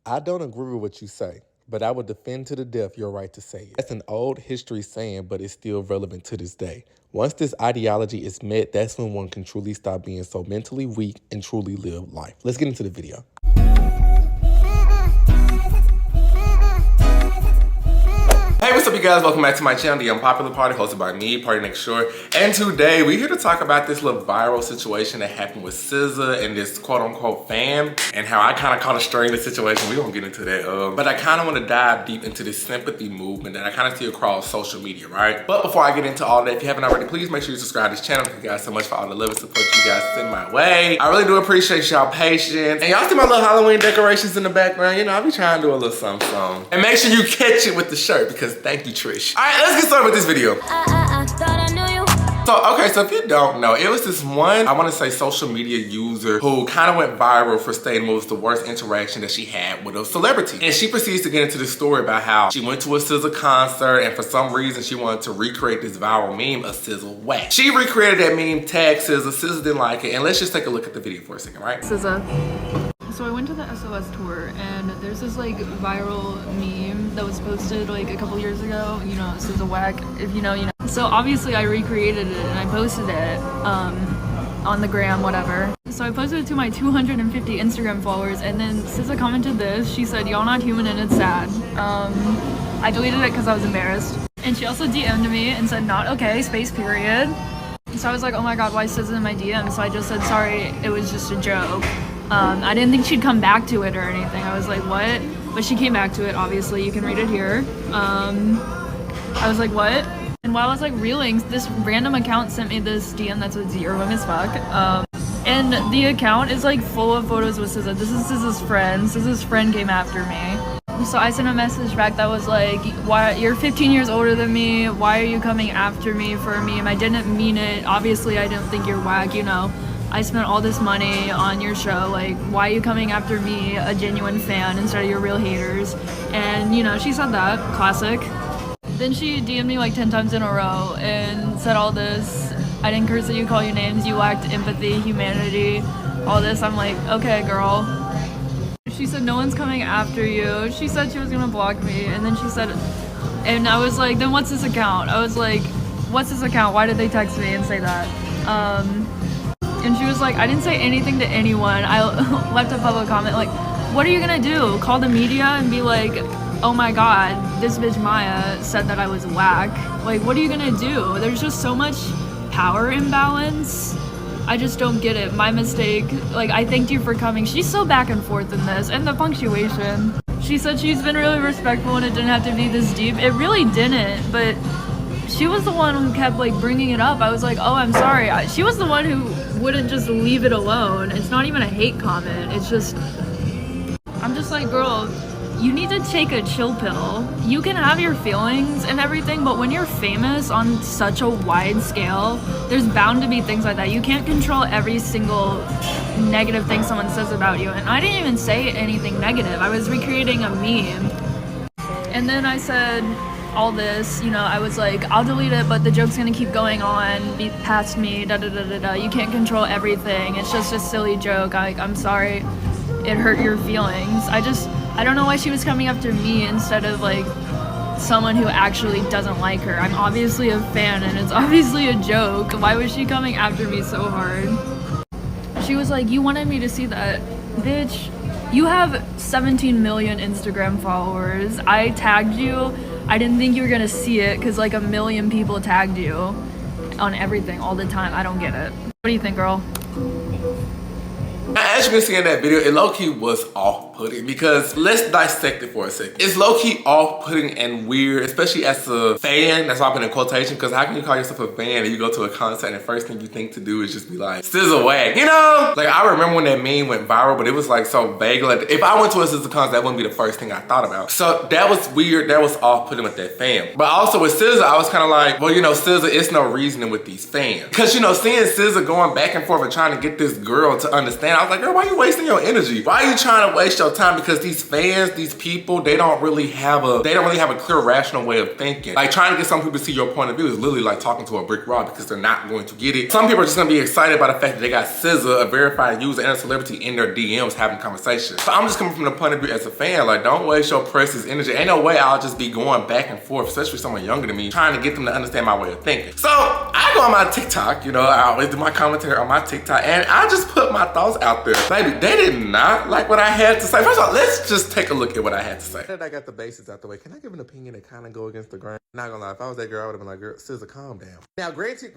I don't agree with what you say, but I would defend to the death your right to say it. That's an old history saying, but it's still relevant to this day. Once this ideology is met, that's when one can truly stop being so mentally weak and truly live life. Let's get into the video. Hey, what's up you guys? Welcome back to my channel, The Unpopular Party, hosted by me, Party Next Door. And today, we're here to talk about this little viral situation that happened with SZA and this quote-unquote fan, and how I kind of caught a string in the situation. We're gonna get into that. But I kind of want to dive deep into this sympathy movement that I kind of see across social media, right? But before I get into all that, if you haven't already, please make sure you subscribe to this channel. Thank you guys so much for all the love and support you guys send my way. I really do appreciate y'all patience. And y'all see my little Halloween decorations in the background? You know, I'll be trying to do a little something. And make sure you catch it with the shirt, because thank you, Trish. All right, let's get started with this video. So if you don't know, it was this one, I want to say social media user who kind of went viral for stating what was the worst interaction that she had with a celebrity. And she proceeds to get into this story about how she went to a SZA concert and for some reason she wanted to recreate this viral meme of SZA whack. She recreated that meme, tagged SZA. SZA didn't like it. And let's just take a look at the video for a second, right? SZA. So I went to the SOS tour and there's this like viral meme that was posted like a couple years ago, you know, SZA whack, if you know, you know. So obviously I recreated it and I posted it on the gram, whatever. So I posted it to my 250 Instagram followers and then SZA commented this. She said, "Y'all not human and it's sad." I deleted it because I was embarrassed. And she also DM'd me and said, "Not okay, space period." So I was like, oh my god, why is SZA in my DM? So I just said, sorry, it was just a joke. I didn't think she'd come back to it or anything. I was like, what? But she came back to it, obviously. You can read it here. I was like, what? And while I was like reeling, this random account sent me this DM that's with zero as fuck. And the account is like full of photos with SZA. This is SZA's friend. SZA's friend came after me. So I sent a message back that was like, why, you're 15 years older than me. Why are you coming after me for a meme? I didn't mean it. Obviously, I didn't think you're whack, you know. I spent all this money on your show, like, why are you coming after me, a genuine fan, instead of your real haters? And, you know, she said that, classic. Then she DM'd me like 10 times in a row and said all this. I didn't curse at you, call you names, you lacked empathy, humanity, all this. I'm like, okay, girl. She said, no one's coming after you. She said she was gonna block me, and then she said, and I was like, then what's this account? I was like, what's this account? Why did they text me and say that? And she was like, I didn't say anything to anyone. I left a public comment, like, what are you gonna do? Call the media and be like, oh my god, this bitch Maya said that I was whack. Like, what are you gonna do? There's just so much power imbalance. I just don't get it. My mistake. Like, I thanked you for coming. She's so back and forth in this. And the punctuation. She said she's been really respectful and it didn't have to be this deep. It really didn't, but she was the one who kept like bringing it up. I was like, oh, I'm sorry. She was the one who wouldn't just leave it alone. It's not even a hate comment. It's just, I'm just like, girl, you need to take a chill pill. You can have your feelings and everything, but when you're famous on such a wide scale, there's bound to be things like that. You can't control every single negative thing someone says about you. And I didn't even say anything negative. I was recreating a meme. And then I said all this, you know, I was like, I'll delete it, but the joke's gonna keep going on, be past me, da da da da da. You can't control everything. It's just a silly joke. I'm sorry it hurt your feelings. I don't know why she was coming after me instead of like someone who actually doesn't like her. I'm obviously a fan and it's obviously a joke. Why was she coming after me so hard? She was like, you wanted me to see that. Bitch, you have 17 million Instagram followers. I tagged you. I didn't think you were gonna see it because like 1 million people tagged you on everything all the time. I don't get it. What do you think, girl? As you can see in that video, it low-key was off-putting because let's dissect it for a second. It's low-key off-putting and weird, especially as a fan. That's why I put in quotation, because how can you call yourself a fan and you go to a concert and the first thing you think to do is just be like, SZA whack, you know? Like, I remember when that meme went viral, but it was like so vague. Like, if I went to a SZA concert, that wouldn't be the first thing I thought about. So that was weird. That was off-putting with that fan. But also with SZA, I was kind of like, well, you know, SZA, it's no reasoning with these fans. Because, you know, seeing SZA going back and forth and trying to get this girl to understand, I was like, girl, why are you wasting your energy? Why are you trying to waste your of time because these fans, these people, they don't really have a clear rational way of thinking. Like trying to get some people to see your point of view is literally like talking to a brick wall because they're not going to get it. Some people are just gonna be excited by the fact that they got SZA, a verified user and a celebrity in their DMs having conversations. So I'm just coming from the point of view as a fan, like don't waste your precious energy. Ain't no way I'll just be going back and forth, especially someone younger than me, trying to get them to understand my way of thinking. So I go on my TikTok, you know, I always do my commentary on my TikTok and I just put my thoughts out there. Baby, they did not like what I had to say. First of all, let's just take a look at what I had to say. Now that I got the basics out the way, can I give an opinion that kind of go against the grain? Not gonna lie, if I was that girl, I would have been like, girl, SZA, calm down. Now, granted.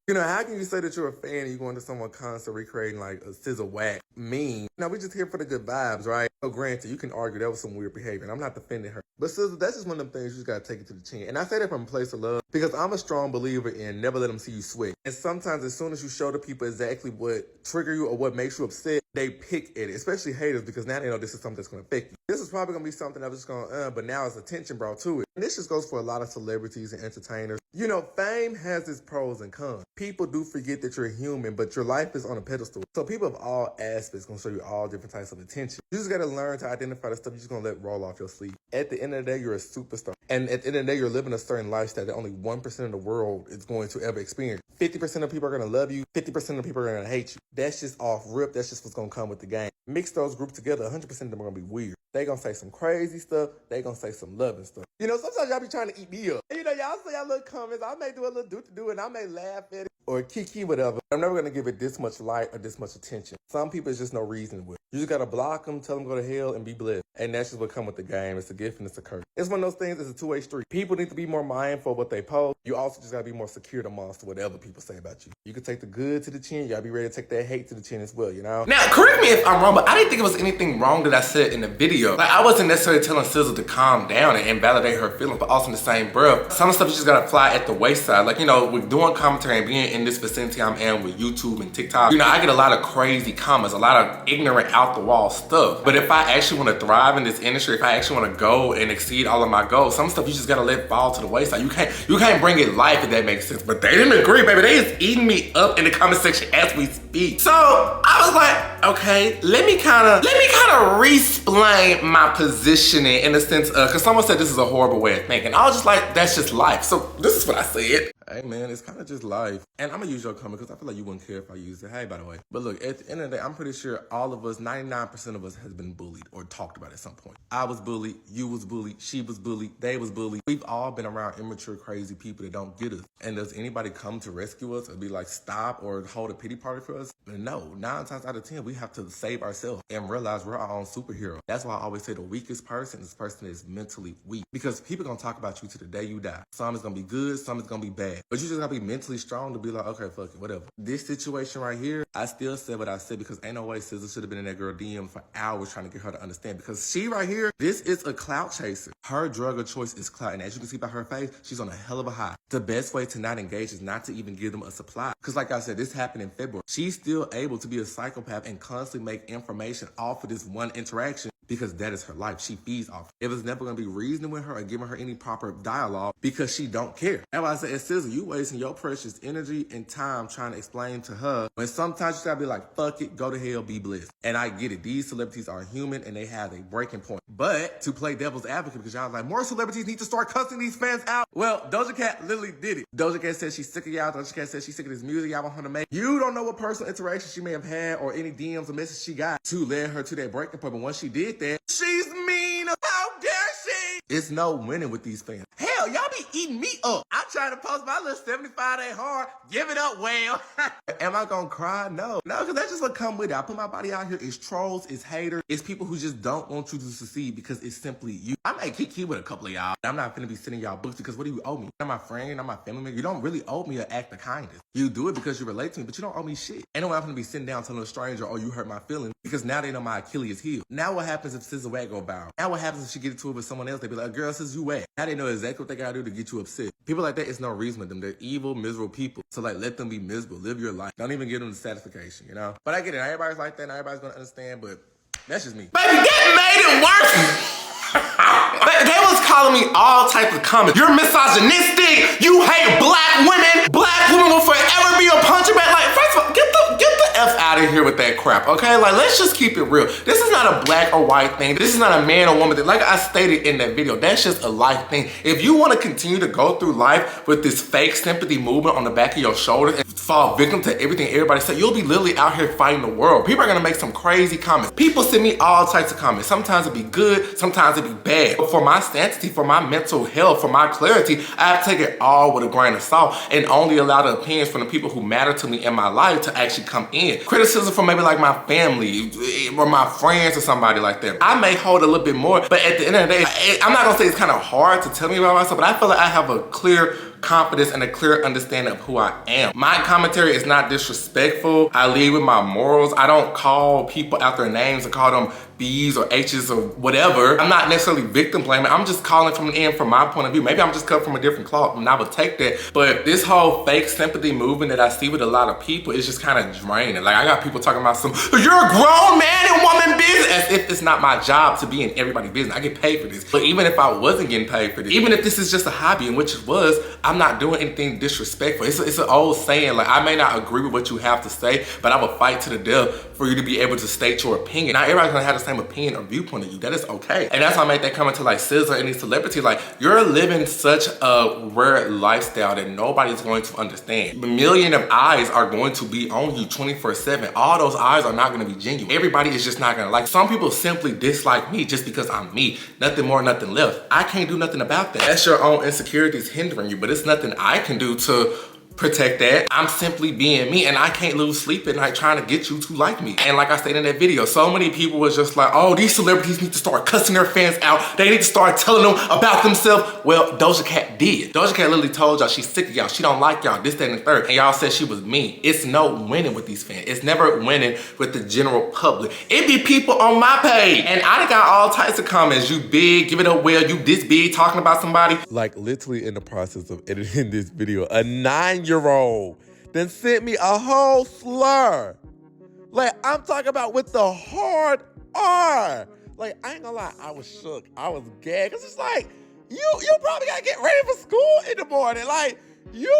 You know, how can you say that you're a fan and you go into someone constant recreating like a SZA whack meme? Now, we just here for the good vibes, right? So granted, you can argue that was some weird behavior and I'm not defending her. But SZA, that's just one of them things you just gotta take it to the chin. And I say that from a place of love because I'm a strong believer in never let them see you sweat. And sometimes as soon as you show the people exactly what trigger you or what makes you upset, they pick at it, especially haters, because now they know this is something that's gonna affect you. This is probably gonna be something that was just gonna, but now it's attention brought to it. And this just goes for a lot of celebrities and entertainers. You know, fame has its pros and cons. People do forget that you're human, but your life is on a pedestal. So people of all aspects gonna show you all different types of attention. You just gotta learn to identify the stuff you're just gonna let roll off your sleeve. At the end of the day, you're a superstar. And at the end of the day, you're living a certain lifestyle that only 1% of the world is going to ever experience. 50% of people are gonna love you, 50% of people are gonna hate you. That's just off rip, that's just what's gonna come with the game. Mix those groups together, 100% of them are gonna be weird. They gonna say some crazy stuff, they gonna say some loving stuff. You know, sometimes y'all be trying to eat me up. And, you know, y'all say y'all little comments, I may do a little do and I may laugh at it or kiki, whatever. I'm never gonna give it this much light or this much attention. Some people, it's just no reason with. You just gotta block them, tell them go to hell and be blessed. And that's just what come with the game. It's a gift and it's a curse. It's one of those things, it's a two-way street. People need to be more mindful of what they post. You also just gotta be more secure amongst whatever people say about you. You can take the good to the chin, you gotta be ready to take that hate to the chin as well, you know? Now, correct me if I'm wrong, but I didn't think it was anything wrong that I said in the video. Like, I wasn't necessarily telling SZA to calm down and invalidate her feelings, but also in the same breath, some stuff you just gotta fly at the wayside. Like, you know, with doing commentary and being in this vicinity I'm in with YouTube and TikTok, you know, I get a lot of crazy comments, a lot of ignorant out the wall stuff. But if I actually wanna thrive in this industry, if I actually wanna go and exceed all of my goals, some stuff you just gotta let fall to the wayside. You can't bring it life if that makes sense. But they didn't agree, baby. They is eating me up in the comment section as we speak. So I was like, okay, let me kind of re-explain my positioning in the sense of, cause someone said this is a horrible way of thinking. I was just like, that's just life. So this is what I said. Hey man, it's kind of just life. And I'm gonna use your comment because I feel like you wouldn't care if I used it. Hey, by the way. But look, at the end of the day, I'm pretty sure all of us, 99% of us has been bullied or talked about at some point. I was bullied, you was bullied, she was bullied, they was bullied. We've all been around immature, crazy people that don't get us. And does anybody come to rescue us or be like, stop or hold a pity party for us? No, 9 times out of 10, we have to save ourselves and realize we're our own superhero. That's why I always say the weakest person is the person that is mentally weak. Because people gonna talk about you to the day you die. Some is gonna be good, some is gonna be bad. But you just gotta be mentally strong to be like, okay, fuck it, whatever. This situation right here, I still said what I said because ain't no way SZA should have been in that girl DM for hours trying to get her to understand. Because she right here, this is a clout chaser. Her drug of choice is clout. And as you can see by her face, she's on a hell of a high. The best way to not engage is not to even give them a supply. Because like I said, this happened in February. She's still able to be a psychopath and constantly make information off of this one interaction. Because that is her life. She feeds off. It was never gonna be reasoning with her or giving her any proper dialogue because she don't care. That's why I said, SZA, you wasting your precious energy and time trying to explain to her when sometimes you gotta be like, fuck it, go to hell, be blessed. And I get it. These celebrities are human and they have a breaking point. But to play devil's advocate, because y'all was like, more celebrities need to start cussing these fans out. Well, Doja Cat literally did it. Doja Cat said she's sick of y'all. Doja Cat said she's sick of this music y'all want her to make. You don't know what personal interaction she may have had or any DMs or messages she got to lead her to that breaking point. But once she did that, she's mean. How dare she? It's no winning with these fans. Hell, y'all be eating me up. I try to post my little 75 day hard. Give it up, well. Am I gonna cry? No. No, because that's just what come with it. I put my body out here. It's trolls, it's haters, it's people who just don't want you to succeed because it's simply you. I might kick you with a couple of y'all. I'm not finna be sending y'all books because what do you owe me? I'm my friend, I'm my family member. You don't really owe me an act of kindness. You do it because you relate to me, but you don't owe me shit. Ain't no way I'm gonna be sitting down telling a stranger, oh, you hurt my feelings, because now they know my Achilles heel. Now what happens if SZA Wag go viral? Now what happens if she get into it with someone else? They be like, girl, SZA, you wag. Now they know exactly what they gotta do to get you upset. People like that, it's no reason with them. They're evil, miserable people. So like, let them be miserable. Live your life. Don't even give them the satisfaction, you know? But I get it. Everybody's like that and everybody's gonna understand, but that's just me. Baby, that made it worse. They was calling me all types of comments. You're misogynistic. You hate black women. Black women will forever be a puncher back. Like, first of all, get the F out of here with that crap, okay? Like, let's just keep it real. This is not a black or white thing. This is not a man or woman thing. Like I stated in that video, that's just a life thing. If you want to continue to go through life with this fake sympathy movement on the back of your shoulders and fall victim to everything everybody says, you'll be literally out here fighting the world. People are gonna make some crazy comments. People send me all types of comments. Sometimes it be good, sometimes it be bad. But for my sanity, for my mental health, for my clarity, I have to take it all with a grain of salt and only allow the opinions from the people who matter to me in my life to actually come in. Criticism from maybe like my family or my friends or somebody like that, I may hold a little bit more, but at the end of the day, I'm not gonna say it's kind of hard to tell me about myself, but I feel like I have a clear confidence and a clear understanding of who I am. My commentary is not disrespectful. I lead with my morals. I don't call people out their names and call them B's or H's or whatever. I'm not necessarily victim blaming. I'm just calling from the end from my point of view. Maybe I'm just cut from a different cloth and I would take that. But this whole fake sympathy movement that I see with a lot of people is just kind of draining. Like I got people talking about you're a grown man and woman business, as if it's not my job to be in everybody's business. I get paid for this. But even if I wasn't getting paid for this, even if this is just a hobby, in which it was, I'm not doing anything disrespectful. It's an old saying, like I may not agree with what you have to say, but I will fight to the death for you to be able to state your opinion. Not everybody's gonna have the same opinion or viewpoint of you. That is okay. And that's why I made that comment to like SZA and these celebrities. Like, you're living such a rare lifestyle that nobody's going to understand. A million of eyes are going to be on you 24/7. All those eyes are not gonna be genuine. Everybody is just not gonna like. Some people simply dislike me just because I'm me. Nothing more, nothing less. I can't do nothing about that. That's your own insecurities hindering you, but it's nothing I can do to protect that. I'm simply being me, and I can't lose sleep at night trying to get you to like me. And like I said in that video, so many people was just like, oh, these celebrities need to start cussing their fans out. They need to start telling them about themselves. Well, Doja Cat did. Doja Cat literally told y'all she's sick of y'all. She don't like y'all, this, that, and the third. And y'all said she was mean. It's no winning with these fans. It's never winning with the general public. It be people on my page. And I done got all types of comments. You big, give it up well, you this big, talking about somebody. Like literally in the process of editing this video, a 9-year-old then sent me a whole slur. Like, I'm talking about with the hard R. Like, I ain't gonna lie, I was shook. I was gagged. It's just like, you probably gotta get ready for school in the morning. Like, you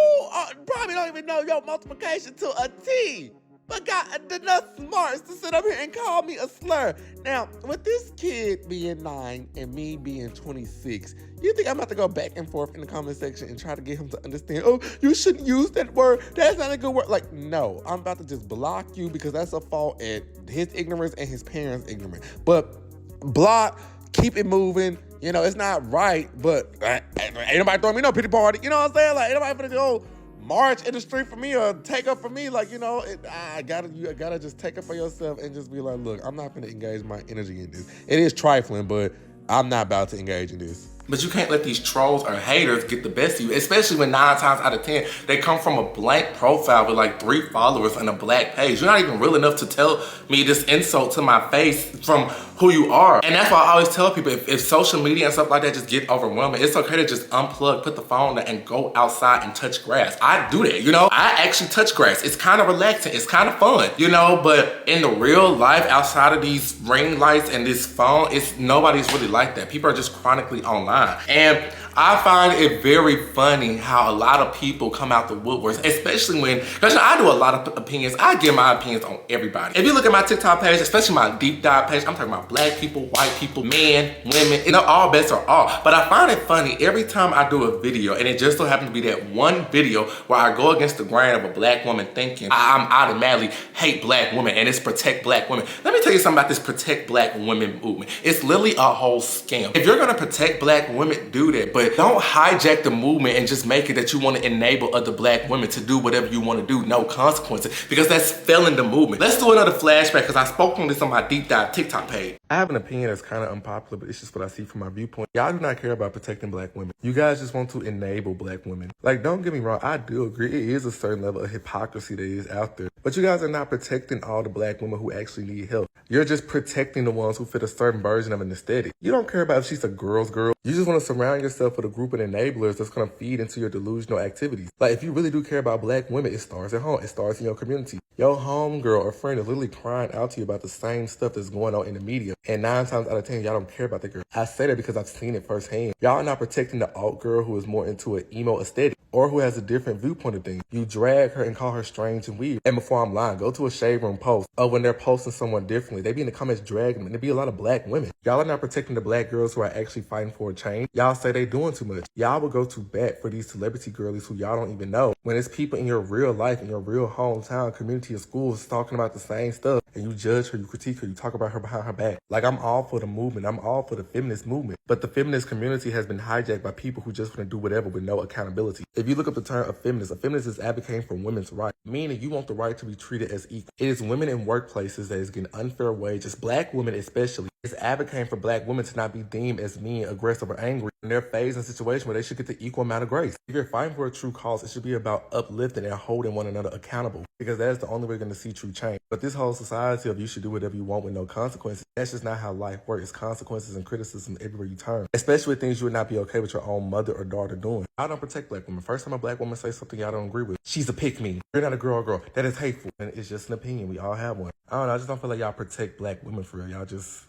probably don't even know your multiplication to a T, but got enough smarts to sit up here and call me a slur. Now, with this kid being 9 and me being 26, you think I'm about to go back and forth in the comment section and try to get him to understand, oh, you shouldn't use that word, that's not a good word. Like, no, I'm about to just block you because that's a fault at his ignorance and his parents' ignorance. But block, keep it moving. You know, it's not right, but ain't nobody throwing me no pity party. You know what I'm saying? Like, ain't nobody finna go march in the street for me or take up for me. Like, you know, you gotta just take up for yourself and just be like, look, I'm not gonna engage my energy in this. It is trifling, but I'm not about to engage in this. But you can't let these trolls or haters get the best of you, especially when 9 times out of 10, they come from a blank profile with like 3 followers and a black page. You're not even real enough to tell me this insult to my face from who you are. And that's why I always tell people, if social media and stuff like that just get overwhelming, it's okay to just unplug, put the phone down, and go outside and touch grass. I do that, you know? I actually touch grass. It's kind of relaxing. It's kind of fun, you know? But in the real life, outside of these ring lights and this phone, nobody's really like that. People are just chronically online. And I find it very funny how a lot of people come out the woodworks, especially when, because I do a lot of opinions. I give my opinions on everybody. If you look at my TikTok page, especially my deep dive page, I'm talking about black people, white people, men, women, you know, all bets are off. But I find it funny every time I do a video, and it just so happens to be that one video where I go against the grain of a black woman thinking I'm automatically hate black women and it's protect black women. Let me tell you something about this protect black women movement. It's literally a whole scam. If you're gonna protect black women, do that, but don't hijack the movement and just make it that you want to enable other black women to do whatever you want to do, no consequences, because that's failing the movement. Let's do another flashback, because I spoke on this on my deep dive TikTok page. I have an opinion that's kind of unpopular, but it's just what I see from my viewpoint. Y'all do not care about protecting black women. You guys just want to enable black women. Like, don't get me wrong, I do agree it is a certain level of hypocrisy that is out there, but you guys are not protecting all the black women who actually need help. You're just protecting the ones who fit a certain version of an aesthetic. You don't care about if she's a girl's girl. You just want to surround yourself with a group of enablers that's going to feed into your delusional activities. Like, if you really do care about black women, it starts at home. It starts in your community. Your homegirl or friend is literally crying out to you about the same stuff that's going on in the media. And 9 times out of 10, y'all don't care about the girl. I say that because I've seen it firsthand. Y'all are not protecting the alt girl who is more into an emo aesthetic, or who has a different viewpoint of things. You drag her and call her strange and weird. And before I'm lying, go to a shade room post of when they're posting someone differently. They be in the comments dragging them, and there be a lot of black women. Y'all are not protecting the black girls who are actually fighting for a change. Y'all say they doing too much. Y'all will go to bat for these celebrity girlies who y'all don't even know. When it's people in your real life, in your real hometown, community, or schools talking about the same stuff, and you judge her, you critique her, you talk about her behind her back. Like, I'm all for the movement. I'm all for the feminist movement. But the feminist community has been hijacked by people who just want to do whatever with no accountability. If you look up the term a feminist is advocating for women's rights, meaning you want the right to be treated as equal. It is women in workplaces that is getting unfair wages, black women especially. It's advocating for black women to not be deemed as mean, aggressive, or angry in their phase and situation where they should get the equal amount of grace. If you're fighting for a true cause, it should be about uplifting and holding one another accountable, because that is the only way we're going to see true change. But this whole society of you should do whatever you want with no consequences, that's just not how life works. It's consequences and criticism everywhere you turn, especially with things you would not be okay with your own mother or daughter doing. I don't protect black women. First time a black woman says something y'all don't agree with, she's a pick-me. You're not a girl. That is hateful. And it's just an opinion. We all have one. I don't know. I just don't feel like y'all protect black women for real. Y'all just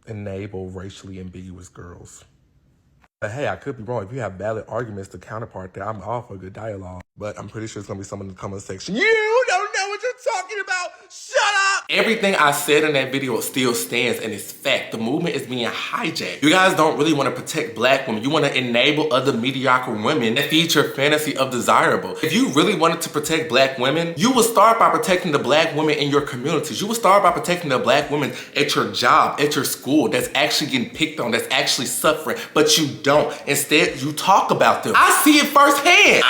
enable racially ambiguous girls. But hey, I could be wrong. If you have valid arguments to counterpart that, I'm all for a good dialogue. But I'm pretty sure it's going to be someone in the comment section. You don't know what you're talking about. Shut up. Everything I said in that video still stands, and it's fact. The movement is being hijacked. You guys don't really want to protect black women. You want to enable other mediocre women that feed your fantasy of desirable. If you really wanted to protect black women, you would start by protecting the black women in your communities. You would start by protecting the black women at your job, at your school, that's actually getting picked on, that's actually suffering, but you don't. Instead, you talk about them. I see it firsthand.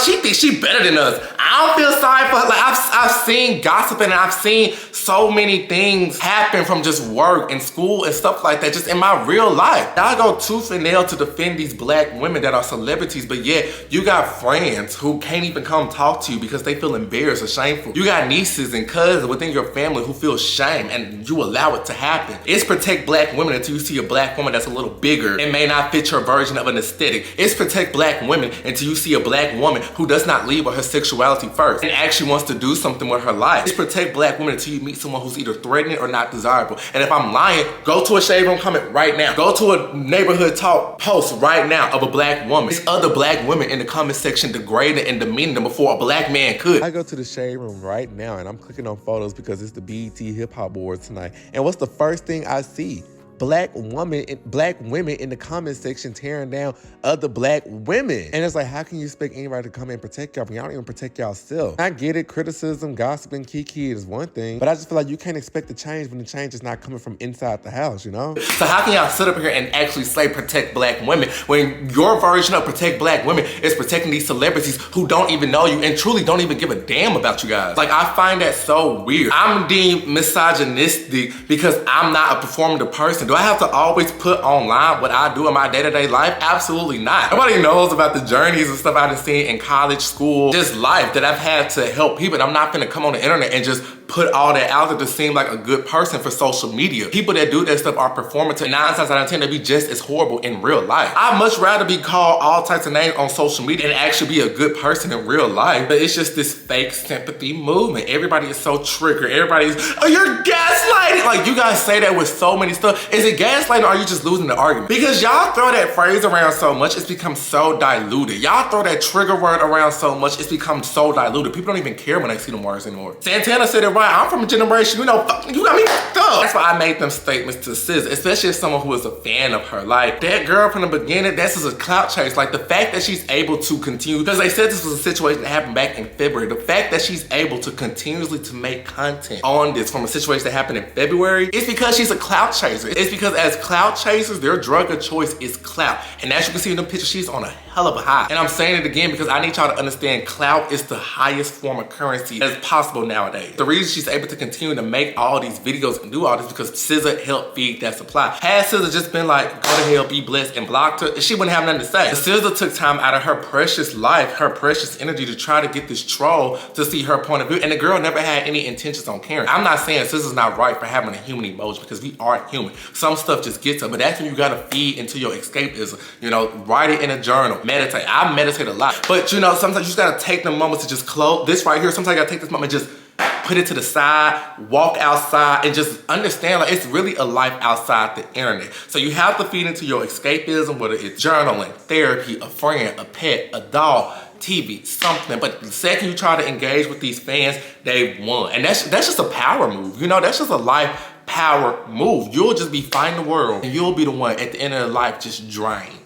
She thinks she better than us. I don't feel sorry for her. Like, I've seen gossiping, and I've seen so many things happen from just work and school and stuff like that, just in my real life. I go tooth and nail to defend these black women that are celebrities, but yet you got friends who can't even come talk to you because they feel embarrassed or shameful. You got nieces and cousins within your family who feel shame, and you allow it to happen. It's protect black women until you see a black woman that's a little bigger and may not fit your version of an aesthetic. It's protect black women until you see a black woman who does not lead with her sexuality first and actually wants to do something with her life. It's protect black women until you meet someone who's either threatening or not desirable. And if I'm lying, go to a shade room comment right now. Go to a neighborhood talk post right now of a black woman. There's other black women in the comment section degrading and demeaning them before a black man could. I go to the shade room right now and I'm clicking on photos because it's the BET Hip Hop Awards tonight. And what's the first thing I see? Black women in the comment section tearing down other black women. And it's like, how can you expect anybody to come and protect y'all when y'all don't even protect y'allself? I get it, criticism, gossiping, kiki is one thing, but I just feel like you can't expect the change when the change is not coming from inside the house, you know? So how can y'all sit up here and actually say protect black women when your version of protect black women is protecting these celebrities who don't even know you and truly don't even give a damn about you guys? Like, I find that so weird. I'm deemed misogynistic because I'm not a performative person. Do I have to always put online what I do in my day-to-day life? Absolutely not. Nobody knows about the journeys and stuff I've seen in college, school, just life that I've had to help people. And I'm not gonna come on the internet and just put all that out there to seem like a good person for social media. People that do that stuff are performative. 9 times out of 10, they be just as horrible in real life. I'd much rather be called all types of names on social media and actually be a good person in real life. But it's just this fake sympathy movement. Everybody is so triggered. Everybody's, oh, you're gaslighting. Like, you guys say that with so many stuff. Is it gaslighting or are you just losing the argument? Because y'all throw that phrase around so much, it's become so diluted. Y'all throw that trigger word around so much, it's become so diluted. People don't even care when they see them words anymore. Santana said it right. I'm from a generation, you know, you got me fucked up. That's why I made them statements to SZA, especially as someone who is a fan of her. Like, that girl from the beginning, that's just a clout chase. Like, the fact that she's able to continue, because they said this was a situation that happened back in February. The fact that she's able to continuously to make content on this from a situation that happened in February, it's because she's a clout chaser. It's because as clout chasers, their drug of choice is clout. And as you can see in the picture, she's on a hell of a high. And I'm saying it again because I need y'all to understand clout is the highest form of currency that is possible nowadays. The reason she's able to continue to make all these videos and do all this because SZA helped feed that supply. Had SZA just been like, go to hell, be blessed, and blocked her, she wouldn't have nothing to say. But SZA took time out of her precious life, her precious energy to try to get this troll to see her point of view. And the girl never had any intentions on caring. I'm not saying SZA's not right for having a human emotion because we are human. Some stuff just gets her, but that's when you gotta feed into your escapism. You know, write it in a journal, meditate. I meditate a lot. But you know, sometimes you just gotta take the moments to just close this right here. Sometimes you gotta take this moment and just put it to the side, walk outside, and just understand like it's really a life outside the internet. So you have to feed into your escapism, whether it's journaling, therapy, a friend, a pet, a dog. TV, something. But the second you try to engage with these fans, they won. And that's just a power move. You know, that's just a life power move. You'll just be fighting the world and you'll be the one at the end of the life just drained,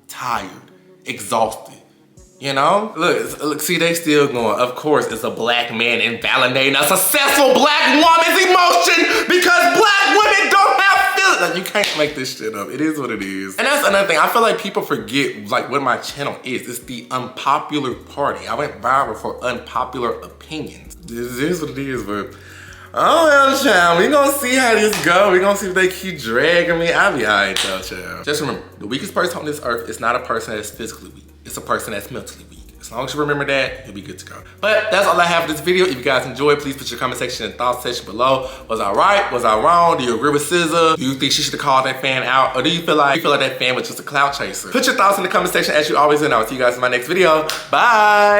tired, exhausted. You know? Look, see, they still going. Of course, it's a black man invalidating a successful black woman's emotion because black women don't have feelings. Like, you can't make this shit up. It is what it is. And that's another thing. I feel like people forget, like, what my channel is. It's the unpopular party. I went viral for unpopular opinions. This is what it is, but oh well, child. We gonna see how this go. We gonna see if they keep dragging me. I'll be alright though, child. Just remember, the weakest person on this earth is not a person that's physically weak. It's a person that's mentally weak. As long as you remember that, you'll be good to go. But that's all I have for this video. If you guys enjoyed, please put your comment section and thoughts section below. Was I right? Was I wrong? Do you agree with SZA? Do you think she should have called that fan out? Or do you feel like that fan was just a clout chaser? Put your thoughts in the comment section as you always do, and I'll see you guys in my next video. Bye!